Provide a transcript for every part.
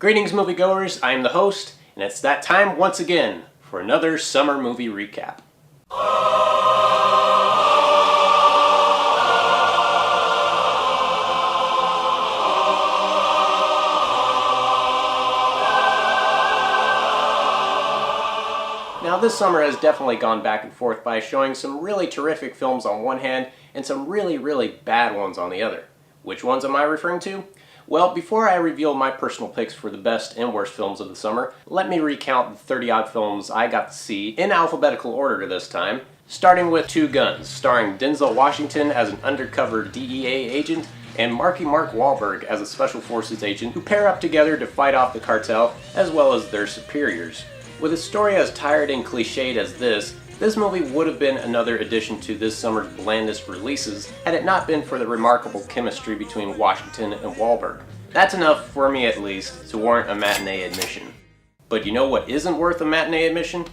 Greetings moviegoers, I am the host, and it's that time once again for another summer movie recap. Now this summer has definitely gone back and forth by showing some really terrific films on one hand and some really bad ones on the other. Which ones am I referring to? Well, before I reveal my personal picks for the best and worst films of the summer, let me recount the 30-odd films I got to see in alphabetical order this time, starting with Two Guns, starring Denzel Washington as an undercover DEA agent and Marky Mark Wahlberg as a Special Forces agent who pair up together to fight off the cartel as well as their superiors. With a story as tired and cliched as this movie would have been another addition to this summer's blandest releases had it not been for the remarkable chemistry between Washington and Wahlberg. That's enough, for me at least, to warrant a matinee admission. But you know what isn't worth a matinee admission?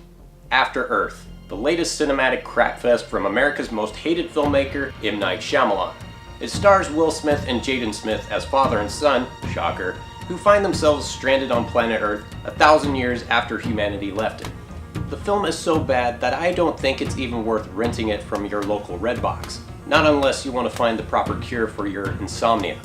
After Earth, the latest cinematic crapfest from America's most hated filmmaker, M. Night Shyamalan. It stars Will Smith and Jaden Smith as father and son, shocker, who find themselves stranded on planet Earth 1,000 years after humanity left it. The film is so bad that I don't think it's even worth renting it from your local Redbox. Not unless you want to find the proper cure for your insomnia.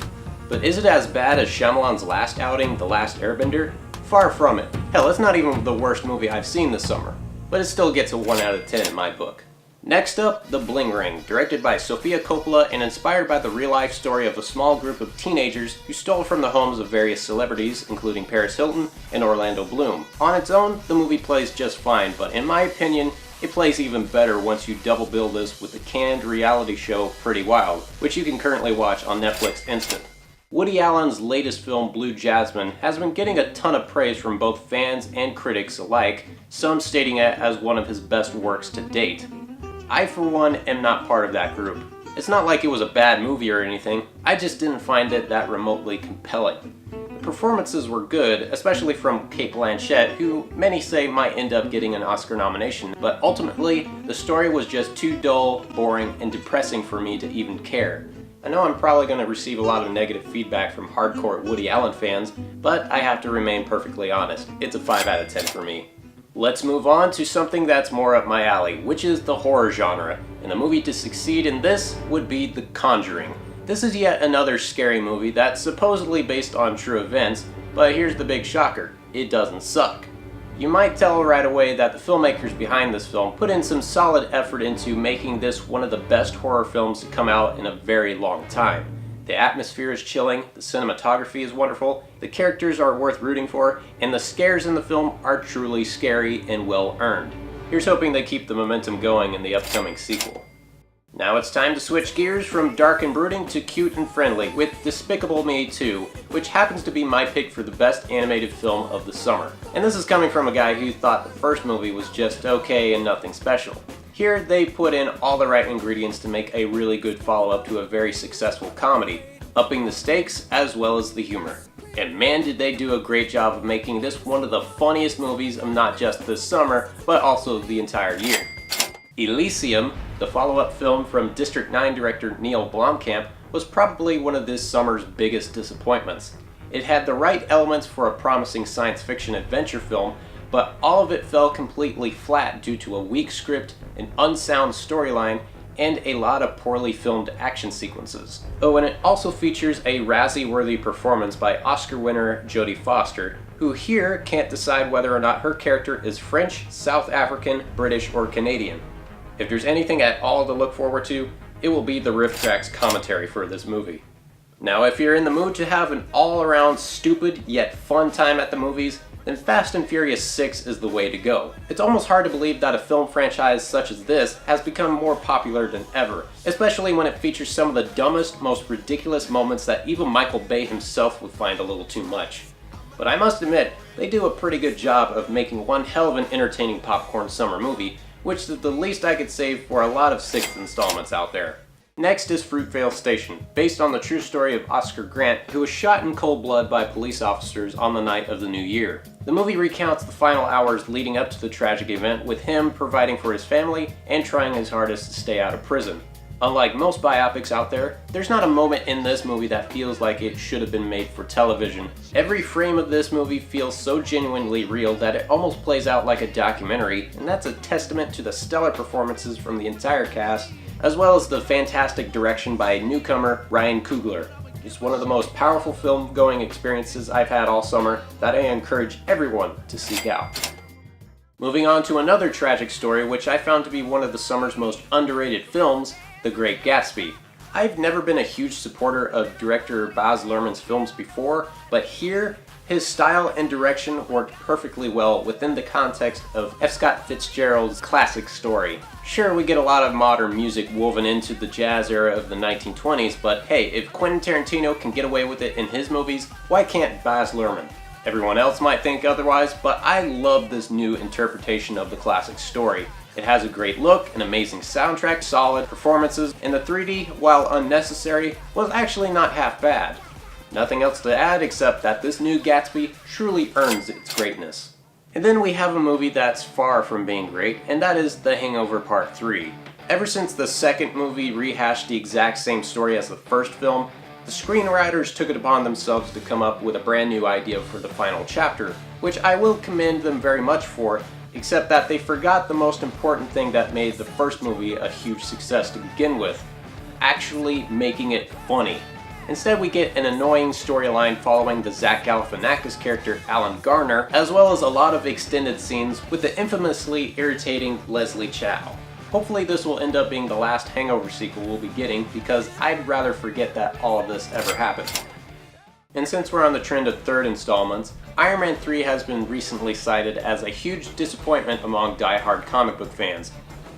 But is it as bad as Shyamalan's last outing, The Last Airbender? Far from it. Hell, it's not even the worst movie I've seen this summer. But it still gets a 1 out of 10 in my book. Next up, The Bling Ring, directed by Sofia Coppola and inspired by the real-life story of a small group of teenagers who stole from the homes of various celebrities, including Paris Hilton and Orlando Bloom. On its own, the movie plays just fine, but in my opinion, it plays even better once you double bill this with the canned reality show Pretty Wild, which you can currently watch on Netflix Instant. Woody Allen's latest film, Blue Jasmine, has been getting a ton of praise from both fans and critics alike, some stating it as one of his best works to date. I, for one, am not part of that group. It's not like it was a bad movie or anything, I just didn't find it that remotely compelling. The performances were good, especially from Cate Blanchett, who many say might end up getting an Oscar nomination, but ultimately, the story was just too dull, boring, and depressing for me to even care. I know I'm probably going to receive a lot of negative feedback from hardcore Woody Allen fans, but I have to remain perfectly honest. It's a 5 out of 10 for me. Let's move on to something that's more up my alley, which is the horror genre, and the movie to succeed in this would be The Conjuring. This is yet another scary movie that's supposedly based on true events, but here's the big shocker, it doesn't suck. You might tell right away that the filmmakers behind this film put in some solid effort into making this one of the best horror films to come out in a very long time. The atmosphere is chilling, the cinematography is wonderful, the characters are worth rooting for, and the scares in the film are truly scary and well earned. Here's hoping they keep the momentum going in the upcoming sequel. Now it's time to switch gears from dark and brooding to cute and friendly with Despicable Me 2, which happens to be my pick for the best animated film of the summer. And this is coming from a guy who thought the first movie was just okay and nothing special. Here, they put in all the right ingredients to make a really good follow-up to a very successful comedy, upping the stakes as well as the humor. And man, did they do a great job of making this one of the funniest movies of not just this summer, but also the entire year. Elysium, the follow-up film from District 9 director Neil Blomkamp, was probably one of this summer's biggest disappointments. It had the right elements for a promising science fiction adventure film, but all of it fell completely flat due to a weak script, an unsound storyline, and a lot of poorly filmed action sequences. Oh, and it also features a Razzie-worthy performance by Oscar winner Jodie Foster, who here can't decide whether or not her character is French, South African, British, or Canadian. If there's anything at all to look forward to, it will be the Riff Tracks commentary for this movie. Now, if you're in the mood to have an all-around stupid yet fun time at the movies, then Fast and Furious 6 is the way to go. It's almost hard to believe that a film franchise such as this has become more popular than ever, especially when it features some of the dumbest, most ridiculous moments that even Michael Bay himself would find a little too much. But I must admit, they do a pretty good job of making one hell of an entertaining popcorn summer movie, which is the least I could say for a lot of 6th installments out there. Next is Fruitvale Station, based on the true story of Oscar Grant, who was shot in cold blood by police officers on the night of the new year. The movie recounts the final hours leading up to the tragic event, with him providing for his family and trying his hardest to stay out of prison. Unlike most biopics out there, there's not a moment in this movie that feels like it should have been made for television. Every frame of this movie feels so genuinely real that it almost plays out like a documentary, and that's a testament to the stellar performances from the entire cast, as well as the fantastic direction by newcomer Ryan Coogler. It's one of the most powerful film-going experiences I've had all summer that I encourage everyone to seek out. Moving on to another tragic story which I found to be one of the summer's most underrated films, The Great Gatsby. I've never been a huge supporter of director Baz Luhrmann's films before, but here, his style and direction worked perfectly well within the context of F. Scott Fitzgerald's classic story. Sure, we get a lot of modern music woven into the jazz era of the 1920s, but hey, if Quentin Tarantino can get away with it in his movies, why can't Baz Luhrmann? Everyone else might think otherwise, but I love this new interpretation of the classic story. It has a great look, an amazing soundtrack, solid performances, and the 3D, while unnecessary, was actually not half bad. Nothing else to add except that this new Gatsby truly earns its greatness. And then we have a movie that's far from being great, and that is The Hangover Part 3. Ever since the second movie rehashed the exact same story as the first film, the screenwriters took it upon themselves to come up with a brand new idea for the final chapter, which I will commend them very much for, except that they forgot the most important thing that made the first movie a huge success to begin with: actually making it funny. Instead, we get an annoying storyline following the Zach Galifianakis character Alan Garner, as well as a lot of extended scenes with the infamously irritating Leslie Chow. Hopefully this will end up being the last Hangover sequel we'll be getting, because I'd rather forget that all of this ever happened. And since we're on the trend of third installments, Iron Man 3 has been recently cited as a huge disappointment among die-hard comic book fans.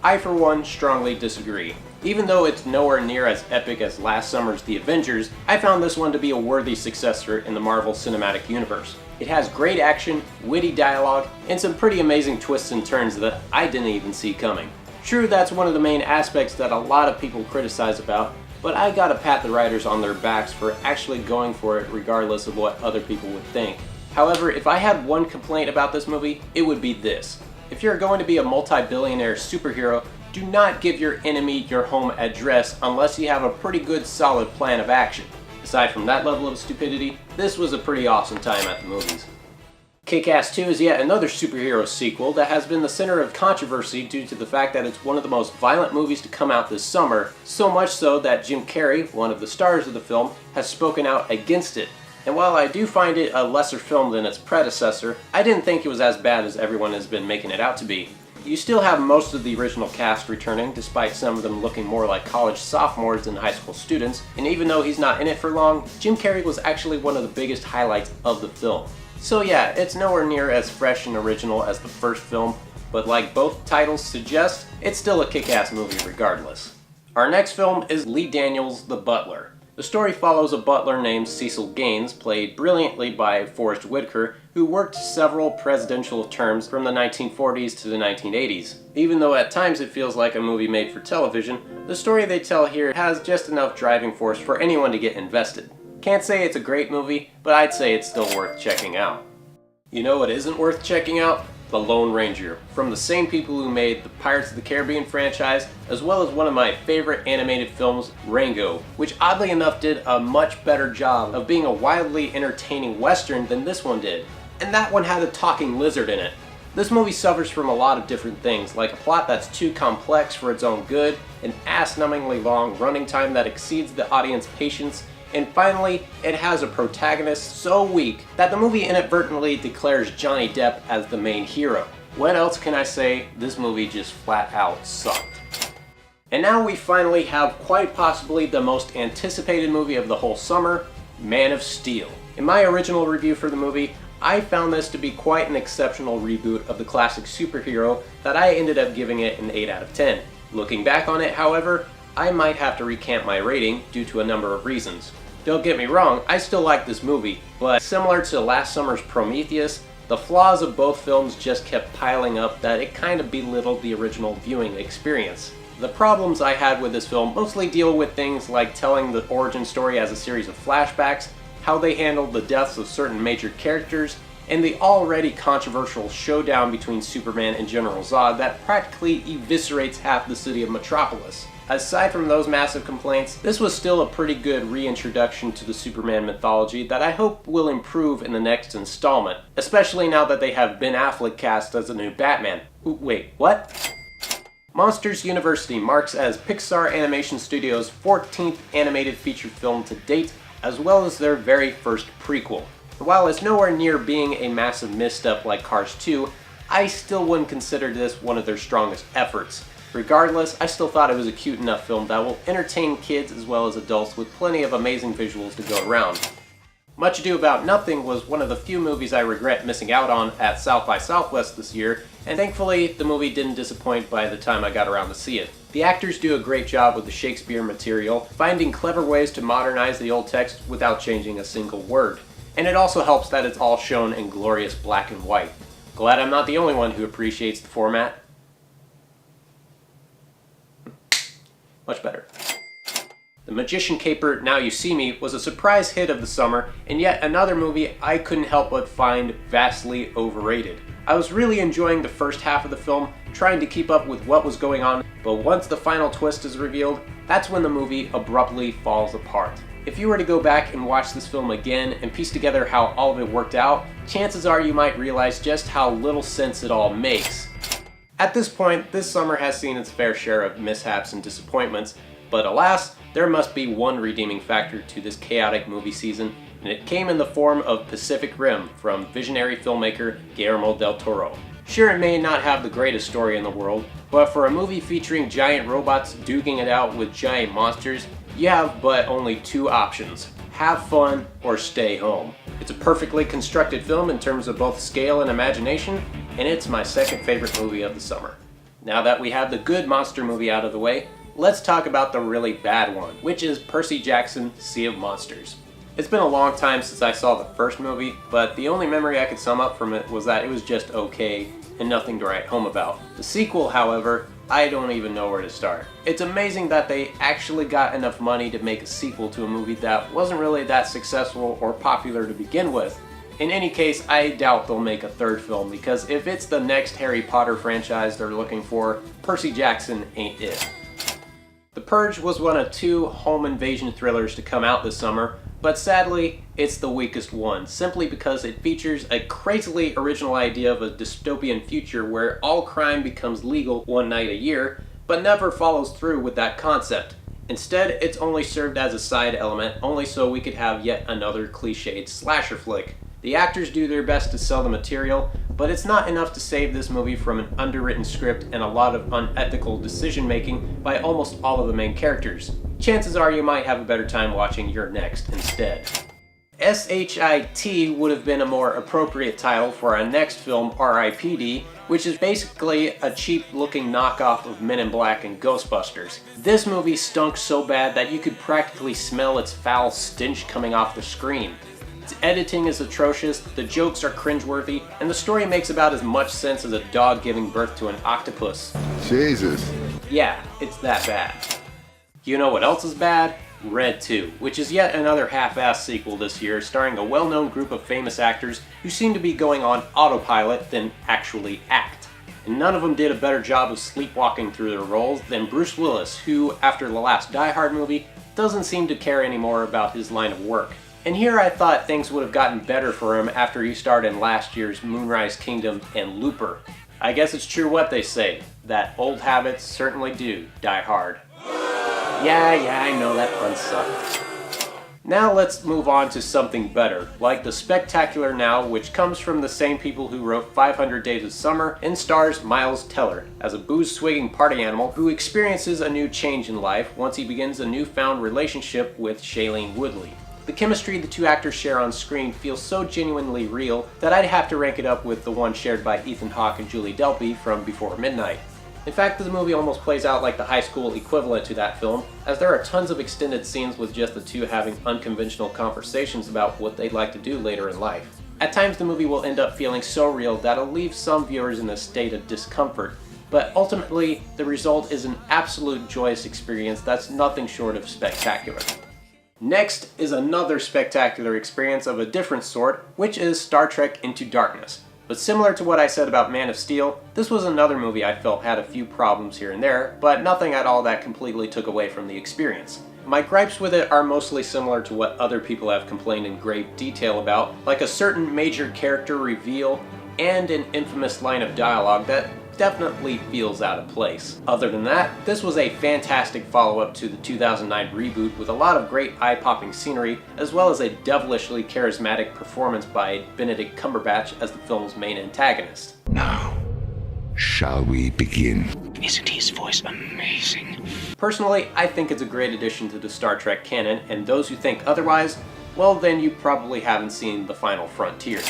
I, for one, strongly disagree. Even though it's nowhere near as epic as last summer's The Avengers, I found this one to be a worthy successor in the Marvel Cinematic Universe. It has great action, witty dialogue, and some pretty amazing twists and turns that I didn't even see coming. True, that's one of the main aspects that a lot of people criticize about, but I gotta pat the writers on their backs for actually going for it regardless of what other people would think. However, if I had one complaint about this movie, it would be this. If you're going to be a multi-billionaire superhero, do not give your enemy your home address unless you have a pretty good solid plan of action. Aside from that level of stupidity, this was a pretty awesome time at the movies. Kick-Ass 2 is yet another superhero sequel that has been the center of controversy due to the fact that it's one of the most violent movies to come out this summer, so much so that Jim Carrey, one of the stars of the film, has spoken out against it. And while I do find it a lesser film than its predecessor, I didn't think it was as bad as everyone has been making it out to be. You still have most of the original cast returning, despite some of them looking more like college sophomores than high school students, and even though he's not in it for long, Jim Carrey was actually one of the biggest highlights of the film. So yeah, it's nowhere near as fresh and original as the first film, but like both titles suggest, it's still a kick-ass movie regardless. Our next film is Lee Daniels' The Butler. The story follows a butler named Cecil Gaines, played brilliantly by Forrest Whitaker, who worked several presidential terms from the 1940s to the 1980s. Even though at times it feels like a movie made for television, the story they tell here has just enough driving force for anyone to get invested. Can't say it's a great movie, but I'd say it's still worth checking out. You know what isn't worth checking out? The Lone Ranger, from the same people who made the Pirates of the Caribbean franchise, as well as one of my favorite animated films, Rango, which oddly enough did a much better job of being a wildly entertaining western than this one did. And that one had a talking lizard in it. This movie suffers from a lot of different things, like a plot that's too complex for its own good, an ass-numbingly long running time that exceeds the audience's patience, and finally, it has a protagonist so weak that the movie inadvertently declares Johnny Depp as the main hero. What else can I say? This movie just flat out sucked. And now we finally have quite possibly the most anticipated movie of the whole summer, Man of Steel. In my original review for the movie, I found this to be quite an exceptional reboot of the classic superhero that I ended up giving it an 8 out of 10. Looking back on it, however, I might have to recant my rating due to a number of reasons. Don't get me wrong, I still like this movie, but similar to last summer's Prometheus, the flaws of both films just kept piling up that it kind of belittled the original viewing experience. The problems I had with this film mostly deal with things like telling the origin story as a series of flashbacks, how they handled the deaths of certain major characters, and the already controversial showdown between Superman and General Zod that practically eviscerates half the city of Metropolis. Aside from those massive complaints, this was still a pretty good reintroduction to the Superman mythology that I hope will improve in the next installment, especially now that they have Ben Affleck cast as a new Batman. Ooh, wait, what? Monsters University marks as Pixar Animation Studios' 14th animated feature film to date, as well as their very first prequel. While it's nowhere near being a massive misstep like Cars 2, I still wouldn't consider this one of their strongest efforts. Regardless, I still thought it was a cute enough film that will entertain kids as well as adults with plenty of amazing visuals to go around. Much Ado About Nothing was one of the few movies I regret missing out on at South by Southwest this year, and thankfully the movie didn't disappoint by the time I got around to see it. The actors do a great job with the Shakespeare material, finding clever ways to modernize the old text without changing a single word. And it also helps that it's all shown in glorious black and white. Glad I'm not the only one who appreciates the format. Much better. The Magician Caper, Now You See Me was a surprise hit of the summer, and yet another movie I couldn't help but find vastly overrated. I was really enjoying the first half of the film, trying to keep up with what was going on, but once the final twist is revealed, that's when the movie abruptly falls apart. If you were to go back and watch this film again and piece together how all of it worked out, chances are you might realize just how little sense it all makes. At this point, this summer has seen its fair share of mishaps and disappointments, but alas, there must be one redeeming factor to this chaotic movie season, and it came in the form of Pacific Rim from visionary filmmaker Guillermo del Toro. Sure, it may not have the greatest story in the world, but for a movie featuring giant robots duking it out with giant monsters, you have but only two options: have fun or stay home. It's a perfectly constructed film in terms of both scale and imagination, and it's my second favorite movie of the summer. Now that we have the good monster movie out of the way, let's talk about the really bad one, which is Percy Jackson: Sea of Monsters. It's been a long time since I saw the first movie, but the only memory I could sum up from it was that it was just okay and nothing to write home about. The sequel, however, I don't even know where to start. It's amazing that they actually got enough money to make a sequel to a movie that wasn't really that successful or popular to begin with. In any case, I doubt they'll make a third film, because if it's the next Harry Potter franchise they're looking for, Percy Jackson ain't it. The Purge was one of two home invasion thrillers to come out this summer, but sadly, it's the weakest one, simply because it features a crazily original idea of a dystopian future where all crime becomes legal one night a year, but never follows through with that concept. Instead, it's only served as a side element, only so we could have yet another cliched slasher flick. The actors do their best to sell the material, but it's not enough to save this movie from an underwritten script and a lot of unethical decision making by almost all of the main characters. Chances are you might have a better time watching You're Next instead. SHIT would have been a more appropriate title for our next film, R.I.P.D., which is basically a cheap-looking knockoff of Men in Black and Ghostbusters. This movie stunk so bad that you could practically smell its foul stench coming off the screen. Its editing is atrocious, the jokes are cringeworthy, and the story makes about as much sense as a dog giving birth to an octopus. Jesus. Yeah, it's that bad. You know what else is bad? Red 2, which is yet another half-assed sequel this year, starring a well-known group of famous actors who seem to be going on autopilot than actually act. And none of them did a better job of sleepwalking through their roles than Bruce Willis, who, after the last Die Hard movie, doesn't seem to care anymore about his line of work. And here I thought things would have gotten better for him after he starred in last year's Moonrise Kingdom and Looper. I guess it's true what they say, that old habits certainly do die hard. Yeah, I know that pun sucked. Now let's move on to something better, like The Spectacular Now, which comes from the same people who wrote 500 Days of Summer and stars Miles Teller as a booze-swigging party animal who experiences a new change in life once he begins a newfound relationship with Shailene Woodley. The chemistry the two actors share on screen feels so genuinely real that I'd have to rank it up with the one shared by Ethan Hawke and Julie Delpy from Before Midnight. In fact, the movie almost plays out like the high school equivalent to that film, as there are tons of extended scenes with just the two having unconventional conversations about what they'd like to do later in life. At times the movie will end up feeling so real that it'll leave some viewers in a state of discomfort, but ultimately the result is an absolute joyous experience that's nothing short of spectacular. Next is another spectacular experience of a different sort, which is Star Trek Into Darkness. But similar to what I said about Man of Steel, this was another movie I felt had a few problems here and there, but nothing at all that completely took away from the experience. My gripes with it are mostly similar to what other people have complained in great detail about, like a certain major character reveal and an infamous line of dialogue that definitely feels out of place. Other than that, this was a fantastic follow-up to the 2009 reboot with a lot of great eye-popping scenery, as well as a devilishly charismatic performance by Benedict Cumberbatch as the film's main antagonist. Now, shall we begin? Isn't his voice amazing? Personally, I think it's a great addition to the Star Trek canon, and those who think otherwise, well then you probably haven't seen The Final Frontier.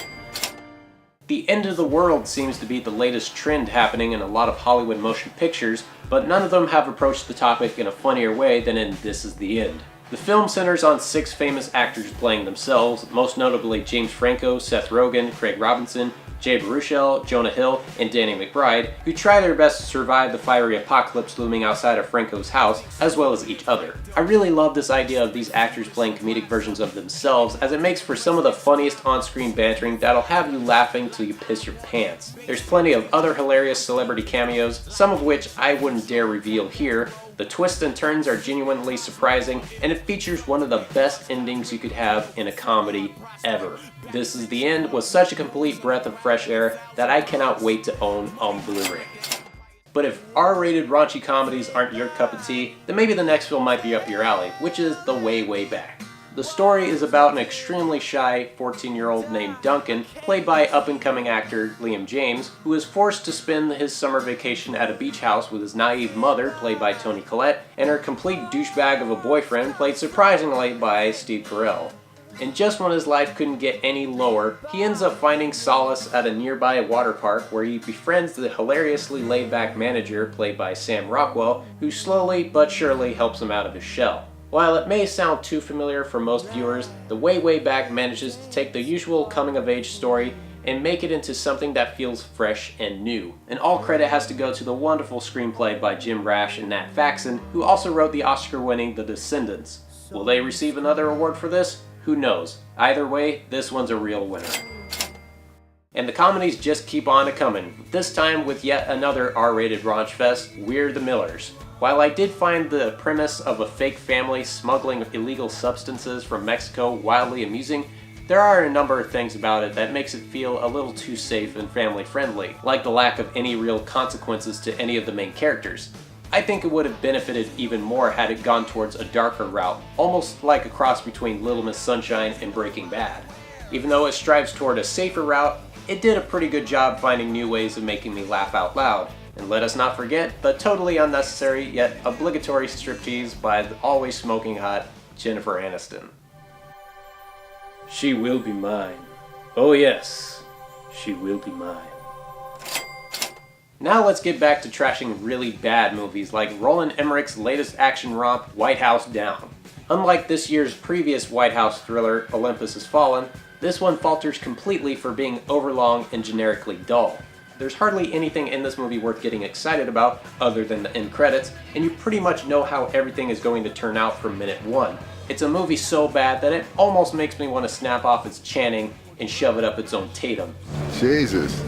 The end of the world seems to be the latest trend happening in a lot of Hollywood motion pictures, but none of them have approached the topic in a funnier way than in This Is the End. The film centers on 6 famous actors playing themselves, most notably James Franco, Seth Rogen, Craig Robinson, Jay Baruchel, Jonah Hill, and Danny McBride, who try their best to survive the fiery apocalypse looming outside of Franco's house, as well as each other. I really love this idea of these actors playing comedic versions of themselves, as it makes for some of the funniest on-screen bantering that'll have you laughing till you piss your pants. There's plenty of other hilarious celebrity cameos, some of which I wouldn't dare reveal here. The twists and turns are genuinely surprising, and it features one of the best endings you could have in a comedy ever. This Is the End was such a complete breath of fresh air that I cannot wait to own on Blu-ray. But if R-rated raunchy comedies aren't your cup of tea, then maybe the next film might be up your alley, which is The Way, Way Back. The story is about an extremely shy 14-year-old named Duncan, played by up-and-coming actor Liam James, who is forced to spend his summer vacation at a beach house with his naive mother, played by Toni Collette, and her complete douchebag of a boyfriend, played surprisingly by Steve Carell. And just when his life couldn't get any lower, he ends up finding solace at a nearby water park where he befriends the hilariously laid-back manager, played by Sam Rockwell, who slowly but surely helps him out of his shell. While it may sound too familiar for most viewers, The Way, Way Back manages to take the usual coming-of-age story and make it into something that feels fresh and new. And all credit has to go to the wonderful screenplay by Jim Rash and Nat Faxon, who also wrote the Oscar-winning The Descendants. Will they receive another award for this? Who knows? Either way, this one's a real winner. And the comedies just keep on a-coming, this time with yet another R-rated raunch fest, We're the Millers. While I did find the premise of a fake family smuggling illegal substances from Mexico wildly amusing, there are a number of things about it that makes it feel a little too safe and family-friendly, like the lack of any real consequences to any of the main characters. I think it would have benefited even more had it gone towards a darker route, almost like a cross between Little Miss Sunshine and Breaking Bad. Even though it strives toward a safer route, it did a pretty good job finding new ways of making me laugh out loud. And let us not forget the totally unnecessary yet obligatory striptease by the always smoking hot Jennifer Aniston. She will be mine. Oh yes, she will be mine. Now let's get back to trashing really bad movies like Roland Emmerich's latest action romp, White House Down. Unlike this year's previous White House thriller, Olympus Has Fallen, this one falters completely for being overlong and generically dull. There's hardly anything in this movie worth getting excited about other than the end credits, and you pretty much know how everything is going to turn out from minute 1. It's a movie so bad that it almost makes me want to snap off its Channing and shove it up its own Tatum. Jesus.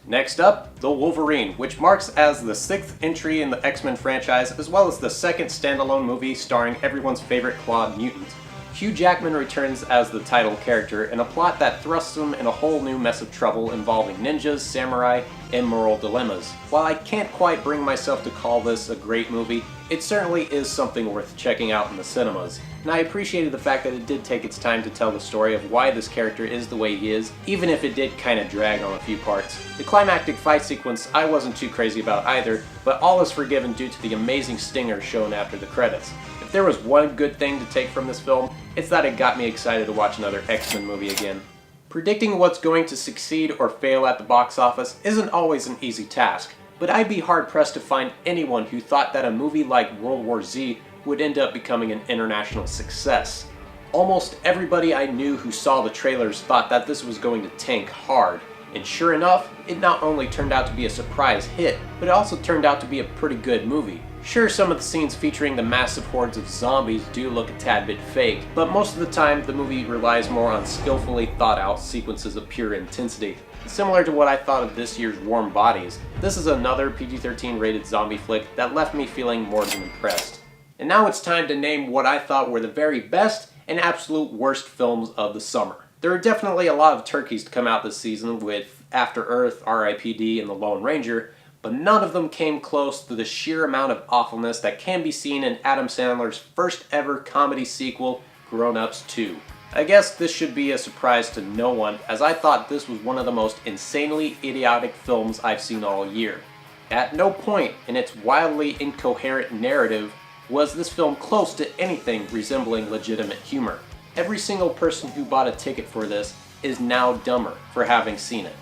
Next up, The Wolverine, which marks as the 6th entry in the X-Men franchise, as well as the 2nd standalone movie starring everyone's favorite clawed mutant. Hugh Jackman returns as the title character in a plot that thrusts him in a whole new mess of trouble involving ninjas, samurai, and moral dilemmas. While I can't quite bring myself to call this a great movie, it certainly is something worth checking out in the cinemas. And I appreciated the fact that it did take its time to tell the story of why this character is the way he is, even if it did kinda drag on a few parts. The climactic fight sequence I wasn't too crazy about either, but all is forgiven due to the amazing stinger shown after the credits. If there was one good thing to take from this film, it's that it got me excited to watch another X-Men movie again. Predicting what's going to succeed or fail at the box office isn't always an easy task, but I'd be hard-pressed to find anyone who thought that a movie like World War Z would end up becoming an international success. Almost everybody I knew who saw the trailers thought that this was going to tank hard, and sure enough, it not only turned out to be a surprise hit, but it also turned out to be a pretty good movie. Sure, some of the scenes featuring the massive hordes of zombies do look a tad bit fake, but most of the time the movie relies more on skillfully thought out sequences of pure intensity. Similar to what I thought of this year's Warm Bodies, this is another PG-13 rated zombie flick that left me feeling more than impressed. And now it's time to name what I thought were the very best and absolute worst films of the summer. There are definitely a lot of turkeys to come out this season with After Earth, R.I.P.D. and The Lone Ranger, but none of them came close to the sheer amount of awfulness that can be seen in Adam Sandler's first ever comedy sequel, Grown Ups 2. I guess this should be a surprise to no one, as I thought this was one of the most insanely idiotic films I've seen all year. At no point in its wildly incoherent narrative was this film close to anything resembling legitimate humor. Every single person who bought a ticket for this is now dumber for having seen it.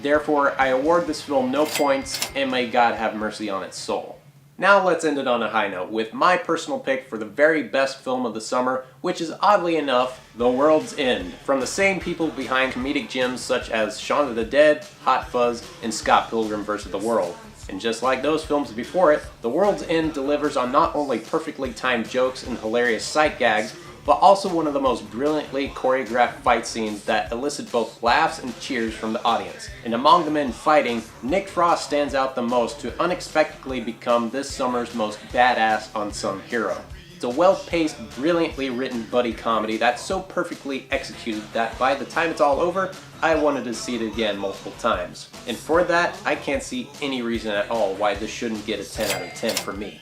Therefore, I award this film no points, and may God have mercy on its soul. Now let's end it on a high note with my personal pick for the very best film of the summer, which is oddly enough, The World's End, from the same people behind comedic gems such as Shaun of the Dead, Hot Fuzz, and Scott Pilgrim vs. the World. And just like those films before it, The World's End delivers on not only perfectly timed jokes and hilarious sight gags, but also one of the most brilliantly choreographed fight scenes that elicit both laughs and cheers from the audience. And among the men fighting, Nick Frost stands out the most to unexpectedly become this summer's most badass unsung hero. It's a well-paced, brilliantly written buddy comedy that's so perfectly executed that by the time it's all over, I wanted to see it again multiple times. And for that, I can't see any reason at all why this shouldn't get a 10 out of 10 for me.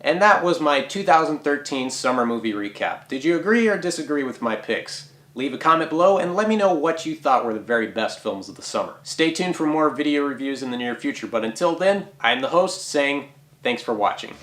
And that was my 2013 summer movie recap. Did you agree or disagree with my picks? Leave a comment below and let me know what you thought were the very best films of the summer. Stay tuned for more video reviews in the near future, but until then, I'm the host saying thanks for watching.